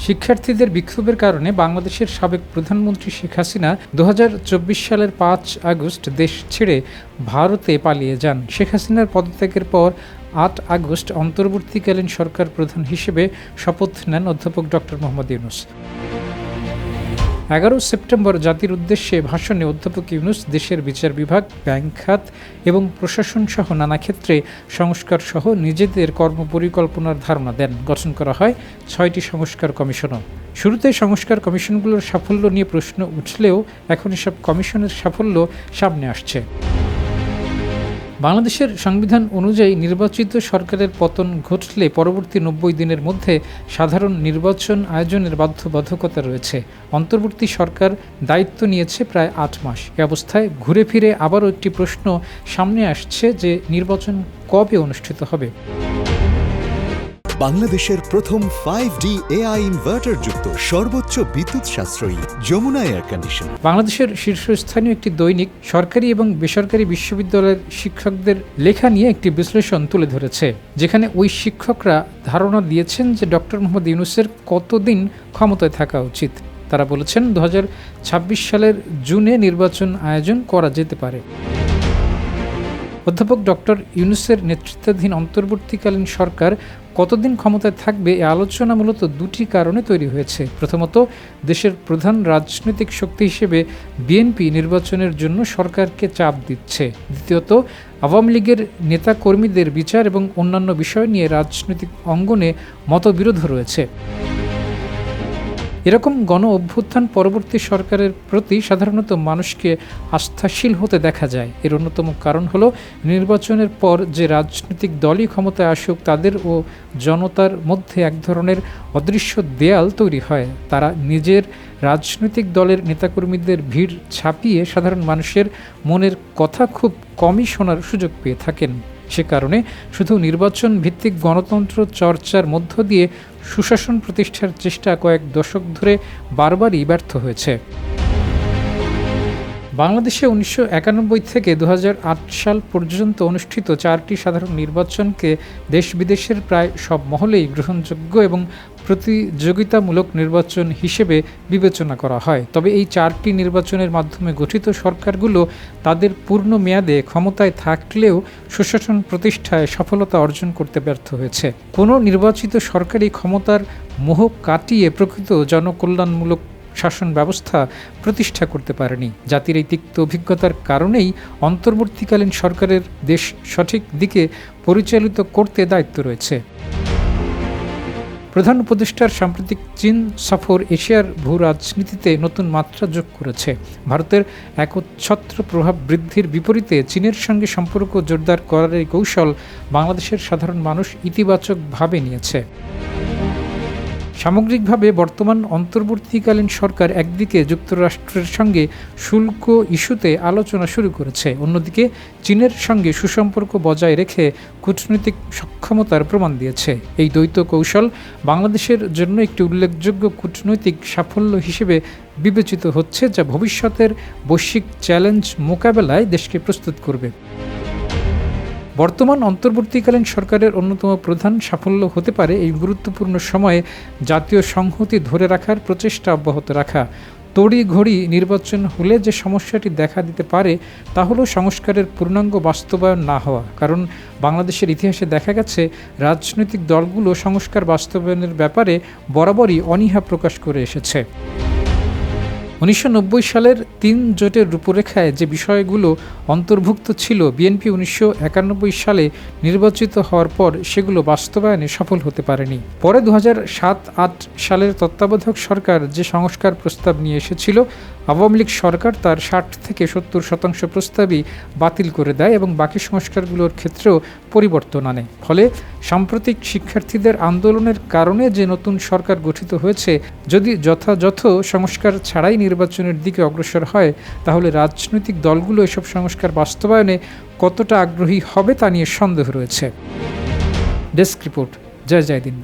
শিক্ষার্থীদের বিক্ষোভের কারণে বাংলাদেশের সাবেক প্রধানমন্ত্রী শেখ হাসিনা ২০২৪ সালের ৫ আগস্ট দেশ ছেড়ে ভারতে পালিয়ে যান। শেখ হাসিনার পদত্যাগের পর ৮ আগস্ট অন্তর্বর্তীকালীন সরকার প্রধান হিসেবে শপথ নেন অধ্যাপক ডক্টর মোহাম্মদ ইউনূস। ১১ সেপ্টেম্বর জাতির উদ্দেশ্যে ভাষণে অধ্যাপক ইউনূস দেশের বিচার বিভাগ, ব্যাংক খাত এবং প্রশাসন সহ নানা ক্ষেত্রে সংস্কার সহ নিজেদের কর্মপরিকল্পনার ধারণা দেন। গঠন করা হয় ৬টি সংস্কার কমিশনও। শুরুতে সংস্কার কমিশনগুলোর সাফল্য নিয়ে প্রশ্ন উঠলেও এখন এসব কমিশনের সাফল্য সামনে আসছে। বাংলাদেশের সংবিধান অনুযায়ী নির্বাচিত সরকারের পতন ঘটলে পরবর্তী ৯০ দিনের মধ্যে সাধারণ নির্বাচন আয়োজনের বাধ্যবাধকতা রয়েছে। অন্তর্বর্তী সরকার দায়িত্ব নিয়েছে প্রায় ৮ মাস। এ অবস্থায় ঘুরে ফিরে আবারও একটি প্রশ্ন সামনে আসছে যে নির্বাচন কবে অনুষ্ঠিত হবে। বাংলাদেশের প্রথম 5D AI ইনভার্টার যুক্ত সর্বোচ্চ বিদ্যুৎ সাশ্রয়ী যমুনা এয়ার কন্ডিশন। বাংলাদেশের শীর্ষস্থানীয় একটি দৈনিক সরকারি এবং বেসরকারি বিশ্ববিদ্যালয়ের শিক্ষকদের লেখা নিয়ে একটি বিশ্লেষণ তুলে ধরেছে, যেখানে ওই শিক্ষকরা ধারণা দিয়েছেন যে ডক্টর মোহাম্মদ ইউনূসের কতদিন ক্ষমতায় থাকা উচিত। তারা বলেছেন ২০২৬ সালের জুনে নির্বাচন আয়োজন করা যেতে পারে। অধ্যাপক ডক্টর ইউনূসের নেতৃত্বাধীন অন্তর্বর্তীকালীন সরকার কতদিন ক্ষমতায় থাকবে এ আলোচনা মূলত দুটি কারণে তৈরি হয়েছে। প্রথমত, দেশের প্রধান রাজনৈতিক শক্তি হিসেবে বিএনপি নির্বাচনের জন্য সরকারকে চাপ দিচ্ছে। দ্বিতীয়ত, আওয়ামী লীগের নেতাকর্মীদের বিচার এবং অন্যান্য বিষয় নিয়ে রাজনৈতিক অঙ্গনে মতবিরোধ রয়েছে। এরকম গণ অভ্যুত্থান পরবর্তী সরকারের প্রতি সাধারণত মানুষকে আস্থাশীল হতে দেখা যায়। এর অন্যতম কারণ হলো নির্বাচনের পর যে রাজনৈতিক দলই ক্ষমতায় আসুক, তাদের ও জনতার মধ্যে এক ধরনের অদৃশ্য দেয়াল তৈরি হয়। তারা নিজের রাজনৈতিক দলের নেতাকর্মীদের ভিড় ছাপিয়ে সাধারণ মানুষের মনের কথা খুব কমই শোনার সুযোগ পেয়ে থাকেন। সে কারণে শুধু নির্বাচন ভিত্তিক গণতন্ত্র চর্চার মধ্য দিয়ে সুশাসন প্রতিষ্ঠার চেষ্টা কয়েক দশক ধরে বারবারই ব্যর্থ হয়েছে। বাংলাদেশে ১৯৯১ থেকে ২০০৮ সাল পর্যন্ত অনুষ্ঠিত ৪টি সাধারণ নির্বাচনকে দেশ বিদেশের প্রায় সব মহলেই গ্রহণযোগ্য এবং প্রতিযোগিতামূলক নির্বাচন হিসেবে বিবেচনা করা হয়। তবে এই ৪টি নির্বাচনের মাধ্যমে গঠিত সরকারগুলো তাদের পূর্ণ মেয়াদে ক্ষমতায় থাকলেও সুশাসন প্রতিষ্ঠায় সফলতা অর্জন করতে ব্যর্থ হয়েছে। কোনো নির্বাচিত সরকারি ক্ষমতার মোহ কাটিয়ে প্রকৃত জনকল্যাণমূলক শাসন ব্যবস্থা প্রতিষ্ঠা করতে পারেনি। জাতির এই তিক্ত অভিজ্ঞতার কারণেই অন্তর্বর্তীকালীন সরকারের দেশ সঠিক দিকে পরিচালিত করতে দায়িত্ব রয়েছে। প্রধান উপদেষ্টার সাম্প্রতিক চীন সফর এশিয়ার ভূ রাজনীতিতে নতুন মাত্রা যোগ করেছে। ভারতের একচ্ছত্র প্রভাব বৃদ্ধির বিপরীতে চীনের সঙ্গে সম্পর্ক জোরদার করার এই কৌশল বাংলাদেশের সাধারণ মানুষ ইতিবাচকভাবে নিয়েছে। সামগ্রিকভাবে বর্তমান অন্তর্বর্তীকালীন সরকার একদিকে যুক্তরাষ্ট্রের সঙ্গে শুল্ক ইস্যুতে আলোচনা শুরু করেছে, অন্যদিকে চীনের সঙ্গে সুসম্পর্ক বজায় রেখে কূটনৈতিক সক্ষমতার প্রমাণ দিয়েছে। এই দ্বৈত কৌশল বাংলাদেশের জন্য একটি উল্লেখযোগ্য কূটনৈতিক সাফল্য হিসেবে বিবেচিত হচ্ছে, যা ভবিষ্যতের বৈশ্বিক চ্যালেঞ্জ মোকাবেলায় দেশকে প্রস্তুত করবে। বর্তমান অন্তর্বর্তীকালীন সরকারের অন্যতম প্রধান সাফল্য হতে পারে এই গুরুত্বপূর্ণ সময়ে জাতীয় সংহতি ধরে রাখার প্রচেষ্টা অব্যাহত রাখা। তড়িঘড়ি নির্বাচন হলে যে সমস্যাটি দেখা দিতে পারে তা হলো সংস্কারের পূর্ণাঙ্গ বাস্তবায়ন না হওয়া। কারণ বাংলাদেশের ইতিহাসে দেখা গেছে রাজনৈতিক দলগুলো সংস্কার বাস্তবায়নের ব্যাপারে বরাবরই অনীহা প্রকাশ করে এসেছে। ১৯৯০ সালের ৩ জোটের রূপরেখায় যে বিষয়গুলো অন্তর্ভুক্ত ছিল, বিএনপি ১৯৯১ সালে নির্বাচিত হওয়ার পর সেগুলো বাস্তবায়নে সফল হতে পারেনি। পরে ২০০৭-৮ সালের তত্ত্বাবধায়ক সরকার যে সংস্কার প্রস্তাব নিয়ে এসেছিল, আওয়ামী লীগ সরকার তার ৬০ থেকে ৭০% প্রস্তাবই বাতিল করে দেয় এবং বাকি সংস্কারগুলোর ক্ষেত্রেও পরিবর্তন আনে। ফলে সাম্প্রতিক শিক্ষার্থীদের আন্দোলনের কারণে যে নতুন সরকার গঠিত হয়েছে, যদি যথাযথ সংস্কার ছাড়াই নির্বাচনের দিকে অগ্রসর হয়, তাহলে রাজনৈতিক দলগুলো এসব সংস্কার বাস্তবায়নে কতটা আগ্রহী হবে তা নিয়ে সন্দেহ রয়েছে। ডেস্ক রিপোর্ট, জয় জয় দিন।